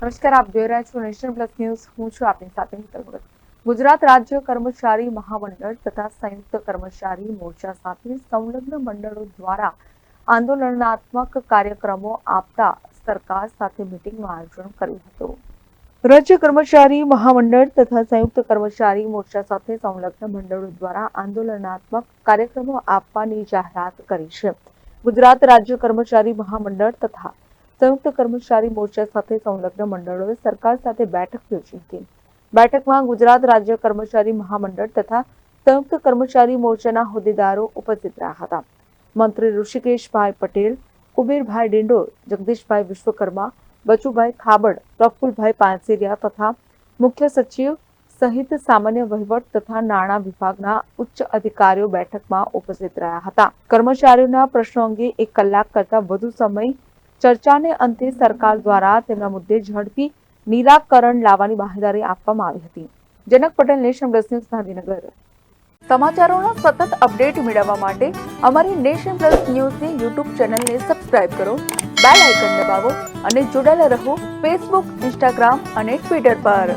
નમસ્કાર, આપ જોઈ રહ્યા છો નેશન પ્લસ ન્યૂઝ. હું છું આપની સાથે મિત્તલ ભગત. ગુજરાત રાજ્ય કર્મચારી મહામંડળ તથા સંયુક્ત કર્મચારી મોરચા સાથે સંલગ્ન મંડળો દ્વારા આંદોલનાત્મક કાર્યક્રમો આપતા સરકાર સાથે મીટિંગનું આયોજન કર્યું હતું. રાજ્ય કર્મચારી મહામંડળ તથા સંયુક્ત કર્મચારી મોરચા સાથે સંલગ્ન મંડળો દ્વારા આંદોલનાત્મક કાર્યક્રમો આપવાની જાહેરાત કરી છે. ગુજરાત રાજ્ય કર્મચારી મહામંડળ તથા સંયુક્ત કર્મચારી મોરચા સાથે સંલગ્ન મંડળોએ સરકાર સાથે બેઠક યોજી હતી. બેઠકમાં ગુજરાત રાજ્ય કર્મચારી મહામંડળ તથા સંયુક્ત કર્મચારી મોરચાના હોદ્દેદારો ઉપસ્થિત રહ્યા હતા. મંત્રી ઋષિકેશભાઈ પટેલ, કુબેરભાઈ ડિંડોર, જગદીશભાઈ વિશ્વકર્મા, બચુભાઈ ખાબડ, પ્રફુલભાઈ પાનસેરિયા તથા મુખ્ય સચિવ સહિત સામાન્ય વહીવટ તથા નાણાં વિભાગના ઉચ્ચ અધિકારીઓ બેઠકમાં ઉપસ્થિત રહ્યા હતા. કર્મચારીઓના પ્રશ્નો અંગે 1 કલાક કરતા વધુ સમય ચર્ચાને અંતે સરકાર દ્વારા તેમના મુદ્દે ઝડપી નિરાકરણ લાવવાની બાહેંધરી આપવામાં આવી હતી. Janak Patel, nation plus news, Gandhinagar. સમાચારોના સતત અપડેટ મેળવવા માટે અમારી નેશન પ્લસ ન્યૂઝની યુટ્યુબ ચેનલને સબસ્ક્રાઇબ કરો, બેલ આઇકન દબાવો અને જોડાયેલા રહો ફેસબુક, ઇન્સ્ટાગ્રામ અને ટ્વિટર પર.